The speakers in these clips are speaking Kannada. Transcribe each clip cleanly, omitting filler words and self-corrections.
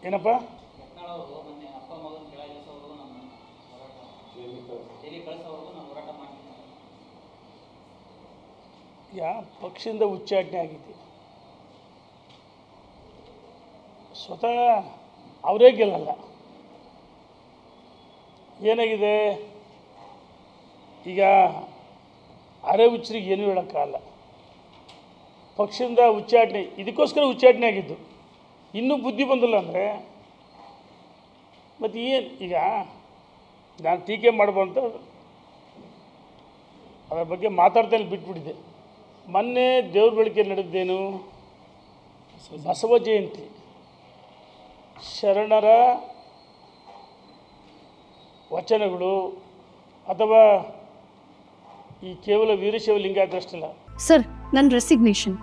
ಏನಪ್ಪ ಪಕ್ಷದಿಂದ ಉಚ್ಚಾಟನೆ ಆಗಿದೆ. ಸ್ವತಃ ಅವರೇ ಗೆಲ್ಲಲ್ಲ. ಏನಾಗಿದೆ ಈಗ ಅರೆ ಹುಚ್ಚರಿಗೆ ಏನೂ ಹೇಳೋಕ್ಕಾಗಲ್ಲ. ಪಕ್ಷದಿಂದ ಉಚ್ಚಾಟನೆ ಇದಕ್ಕೋಸ್ಕರ ಉಚ್ಚಾಟನೆ ಆಗಿದ್ದು. ಇನ್ನೂ ಬುದ್ಧಿ ಬಂದಿಲ್ಲ ಅಂದರೆ ಮತ್ತು ಏನು ಈಗ ನಾನು ಟೀಕೆ ಮಾಡ್ಬಂತ ಅದರ ಬಗ್ಗೆ ಮಾತಾಡ್ತಾನೆ ಬಿಟ್ಬಿಟ್ಟಿದ್ದೆ. ಮೊನ್ನೆ ದೇವ್ರ ಬೆಳಗ್ಗೆ ನಡೆದ್ದೇನು ಬಸವ ಜಯಂತಿ, ಶರಣರ ವಚನಗಳು ಅಥವಾ ಈ ಕೇವಲ ವೀರಶೈವ ಲಿಂಗಾಯತರಷ್ಟಲ್ಲ. ಸರ್ ನನ್ನ ರೆಸಿಗ್ನೇಷನ್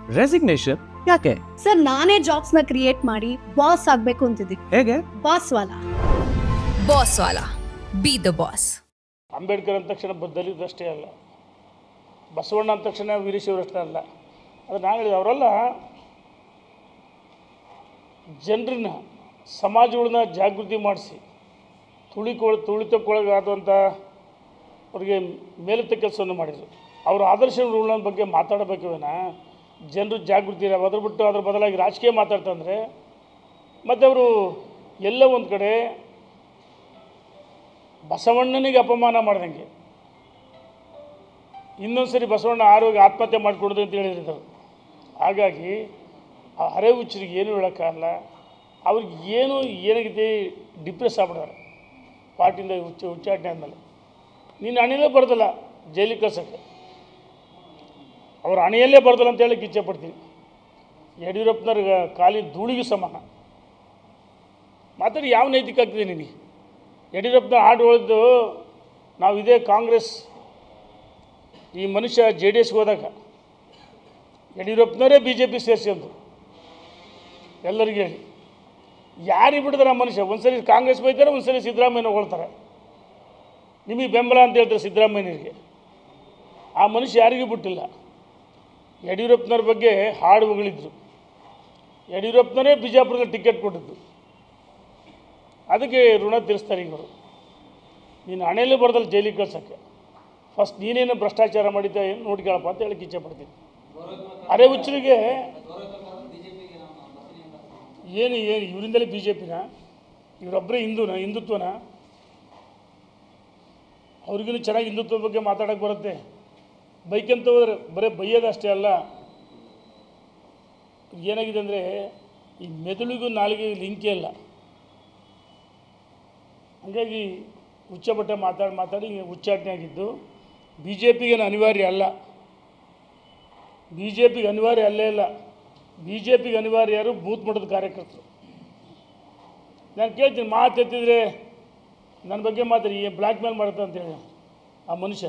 ಯಾಕೆ ಸರ್? ನಾನೇ ಜಾಬ್ಸ್ ನ ಕ್ರಿಯೇಟ್ ಮಾಡಿ ಬಾಸ್ ಆಗ್ಬೇಕು ಅಂತಿದ್ದೀನಿ. ಹೇಗೆ? Boss Vala B the boss. Ambedkar ಅಂದ ತಕ್ಷಣ ದಲಿತರಷ್ಟೇ ಅಲ್ಲ, ಬಸವಣ್ಣ ಅಂದ ತಕ್ಷಣ ವೀರಶೈವರಷ್ಟೇ ಅಲ್ಲ. ಅದು ನಾನು ಹೇಳಿದೆ, ಅವರೆಲ್ಲ ಜನರನ್ನ ಸಮಾಜಗಳನ್ನ ಜಾಗೃತಿ ಮಾಡಿಸಿ ತುಳಿತಕ್ಕೊಳಗಾದಂಥ ಅವ್ರಿಗೆ ಮೇಲೆತ್ತ ಕೆಲಸವನ್ನು ಮಾಡಿದರು. ಅವರ ಆದರ್ಶಗಳ ಬಗ್ಗೆ ಮಾತಾಡಬೇಕೇನ ಜನರು ಜಾಗೃತಿ ಇಲ್ಲ. ಅದ್ರ ಬಿಟ್ಟು ಅದ್ರ ಬದಲಾಗಿ ರಾಜಕೀಯ ಮಾತಾಡ್ತಂದರೆ ಮತ್ತು ಅವರು ಎಲ್ಲ ಒಂದು ಕಡೆ ಬಸವಣ್ಣನಿಗೆ ಅಪಮಾನ ಮಾಡ್ದಂಗೆ ಇನ್ನೊಂದು ಸರಿ ಬಸವಣ್ಣ ಆತ್ಮಹತ್ಯೆ ಮಾಡಿಕೊಡೋದು ಅಂತ ಹೇಳಿದ್ರು. ಹಾಗಾಗಿ ಆ ಅರೆ ಹುಚ್ಚರಿಗೆ ಏನೂ ಹೇಳೋಕ್ಕಾಗಲ್ಲ. ಅವ್ರಿಗೆ ಏನಾಗಿದೆ ಡಿಪ್ರೆಸ್ ಆಗ್ಬಿಡ್ತಾರೆ ಪಾರ್ಟಿಯಿಂದ ಉಚ್ಚಾಟನೆ ಆದಮೇಲೆ. ನೀನು ಹಣೆಯಲ್ಲೇ ಬರ್ದಲ್ಲ ಜೈಲಿಗೆ ಕಳ್ಸೋಕ್ಕೆ, ಅವ್ರ ಹಣೆಯಲ್ಲೇ ಬರ್ದಲ್ಲ ಅಂತ ಹೇಳಕ್ಕೆ ಇಚ್ಛೆಪಡ್ತೀನಿ. ಯಡಿಯೂರಪ್ಪನವ್ರಿಗೆ ಕಾಲಿನ ಧೂಳಿಗೂ ಸಮಾನ ಮಾತಾಡಿ ಯಾವ ನೈತಿಕ ಆಗ್ತಿದೆ ನಿನಗೆ? ಯಡಿಯೂರಪ್ಪನ ಹಾಡು ಹೊಳೆದು ನಾವು ಇದೇ ಕಾಂಗ್ರೆಸ್ ಈ ಮನುಷ್ಯ JDSಗೆ ಹೋದಾಗ ಯಡಿಯೂರಪ್ಪನವರೇ BJP ಸೇರಿಸಿದ್ರು ಎಲ್ಲರಿಗೆ ಹೇಳಿ. ಯಾರಿಗೆ ಬಿಡ್ತಾರೆ ಆ ಮನುಷ್ಯ? ಒಂದು ಸರಿ ಕಾಂಗ್ರೆಸ್ ಬೈತಾರೆ, ಒಂದು ಸರಿ ಸಿದ್ದರಾಮಯ್ಯನ ಹೊಗಳ್ತಾರೆ. ನಿಮಗೆ ಬೆಂಬಲ ಅಂತ ಹೇಳ್ತಾರೆ ಸಿದ್ದರಾಮಯ್ಯನಿಗೆ. ಆ ಮನುಷ್ಯ ಯಾರಿಗೂ ಬಿಟ್ಟಿಲ್ಲ. ಯಡಿಯೂರಪ್ಪನವ್ರ ಬಗ್ಗೆ ಹಾಡು ಹೊಗಳಿದ್ರು. ಯಡಿಯೂರಪ್ಪನವರೇ ಬಿಜಾಪುರದಲ್ಲಿ ಟಿಕೆಟ್ ಕೊಟ್ಟಿದ್ದು. ಅದಕ್ಕೆ ಋಣ ತೀರಿಸ್ತಾರೆ ಇವರು. ನೀನು ಹಣೆಯಲ್ಲೇ ಬರ್ದಲ್ಲ ಜೈಲಿಗೆ ಕಳ್ಸೋಕ್ಕೆ. ಫಸ್ಟ್ ನೀನೇನು ಭ್ರಷ್ಟಾಚಾರ ಮಾಡಿದ್ದೆ ಏನು ನೋಡ್ಕೊಳ್ಳಪ್ಪ ಅಂತ ಹೇಳಕ್ಕೆ ಇಚ್ಛೆ ಪಡ್ತೀನಿ. ಅರೆ ಹುಚ್ಚರಿಗೆ ಏನು ಇವರಿಂದಲೇ BJPನ? ಇವರೊಬ್ಬರೇ ಹಿಂದುತ್ವನ? ಅವ್ರಿಗೂ ಚೆನ್ನಾಗಿ ಹಿಂದುತ್ವ ಬಗ್ಗೆ ಮಾತಾಡೋಕ್ಕೆ ಬರುತ್ತೆ. ಬೈಕಂತ ಹೋದ್ರೆ ಬರೀ ಬೈಯೋದಷ್ಟೇ ಅಲ್ಲ. ಏನಾಗಿದೆ ಅಂದರೆ ಈ ಮೆದುಳಿಗೂ ನಾಲಿಗೆ ಲಿಂಕೇ ಇಲ್ಲ. ಹಾಗಾಗಿ ಹುಚ್ಚಬಟ್ಟೆ ಮಾತಾಡಿ ಉಚ್ಚಾಟನೆ ಆಗಿದ್ದು. BJPಗೇನು ಅನಿವಾರ್ಯ ಅಲ್ಲ, BJPಗೆ ಅನಿವಾರ್ಯ ಅಲ್ಲೇ ಇಲ್ಲ. BJPಗೆ ಅನಿವಾರ್ಯ ಯಾರು? ಬೂತ್ ಮಟ್ಟದ ಕಾರ್ಯಕರ್ತರು. ನಾನು ಕೇಳ್ತೀನಿ, ಮಾತೆತ್ತಿದ್ರೆ ನನ್ನ ಬಗ್ಗೆ ಮಾತಾಡಿ ಬ್ಲ್ಯಾಕ್ ಮೇಲ್ ಮಾಡುತ್ತೆ ಅಂತೇಳಿ ಆ ಮನುಷ್ಯ.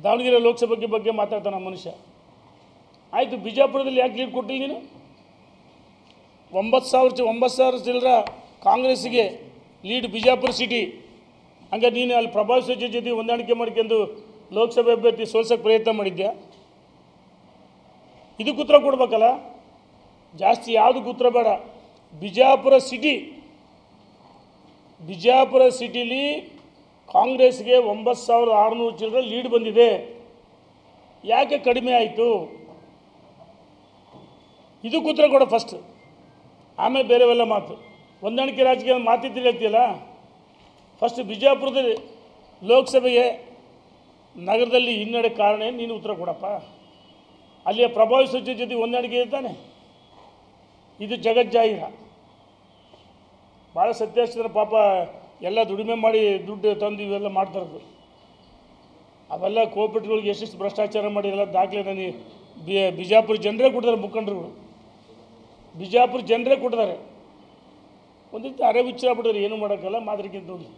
ದಾವಣಗೆರೆ ಲೋಕಸಭೆ ಬಗ್ಗೆ ಮಾತಾಡ್ತಾನೆ ಆ ಮನುಷ್ಯ. ಆಯಿತು, ಬಿಜಾಪುರದಲ್ಲಿ ಯಾಕೆ ಲೀಡ್ ಕೊಟ್ಟಿಲ್ಲ ನೀನು? 9,000 ಚಿಲ್ಲರ ಕಾಂಗ್ರೆಸ್ಸಿಗೆ ಲೀಡ್ ಬಿಜಾಪುರ ಸಿಟಿ. ಹಂಗೆ ನೀನು ಅಲ್ಲಿ ಪ್ರಭಾವಿ ಸಚಿವ ಜೊತೆ ಹೊಂದಾಣಿಕೆ ಮಾಡ್ಕೊಂಡು ಲೋಕಸಭೆ ಅಭ್ಯರ್ಥಿ ಸೋಲ್ಸೋಕ್ಕೆ ಪ್ರಯತ್ನ ಮಾಡಿದ್ಯಾ? ಇದಕ್ಕೆ ಉತ್ತರ ಕೊಡ್ಬೇಕಲ್ಲ. ಜಾಸ್ತಿ ಯಾವುದಕ್ಕೆ ಉತ್ತರ ಬೇಡ. ಬಿಜಾಪುರ ಸಿಟಿಲಿ ಕಾಂಗ್ರೆಸ್ಗೆ 9,600 ಚಿಲ್ಲರೆ ಲೀಡ್ ಬಂದಿದೆ. ಯಾಕೆ ಕಡಿಮೆ ಆಯಿತು? ಇದಕ್ಕೆ ಉತ್ತರ ಕೊಡ ಫಸ್ಟ್, ಆಮೇಲೆ ಬೇರೆವೆಲ್ಲ ಮಾತು. ಹೊಂದಾಣಿಕೆ ರಾಜಕೀಯ ಮಾತಿದ್ದಿಲ್ಲ ಹೇಳ್ತೀಯಲ್ಲ. ಫಸ್ಟ್ ಬಿಜಾಪುರದ ಲೋಕಸಭೆಗೆ ನಗರದಲ್ಲಿ ಹಿನ್ನಡೆ ಕಾರಣ ಏನು? ನೀನು ಉತ್ತರ ಕೊಡಪ್ಪ. ಅಲ್ಲಿಯ ಪ್ರಭಾವಿ ಸಚಿವ ಜೊತೆ ಹೊಂದಾಣಿಕೆ ಇರ್ತಾನೆ. ಇದು ಜಗಜ್ಜಾಹಿರ. ಭಾಳ ಸತ್ಯಾಸ್ತ್ರ ಪಾಪ ಎಲ್ಲ ದುಡಿಮೆ ಮಾಡಿ ದುಡ್ಡು ತಂದು ಇವೆಲ್ಲ ಮಾಡ್ತಾರದು. ಅವೆಲ್ಲ ಕೋಪರೇಟ್ಗಳಿಗೆ ಎಷ್ಟೆಷ್ಟು ಭ್ರಷ್ಟಾಚಾರ ಮಾಡಿ ಎಲ್ಲ ದಾಖಲೆ ನನಗೆ ಬಿಜಾಪುರ ಜನರೇ ಕೊಟ್ಟಿದ್ದಾರೆ. ಮುಖಂಡರುಗಳು ಬಿಜಾಪುರ ಜನರೇ ಕೊಟ್ಟಿದ್ದಾರೆ. ಒಂದಿತ್ತು ಅರೆ ಹುಚ್ಚಾಗ್ಬಿಟ್ಟಿದ್ರೆ ಏನೂ ಮಾಡೋಕ್ಕಲ್ಲ. ಮಾದರಿಗಿಂತ ಹೋಗಿ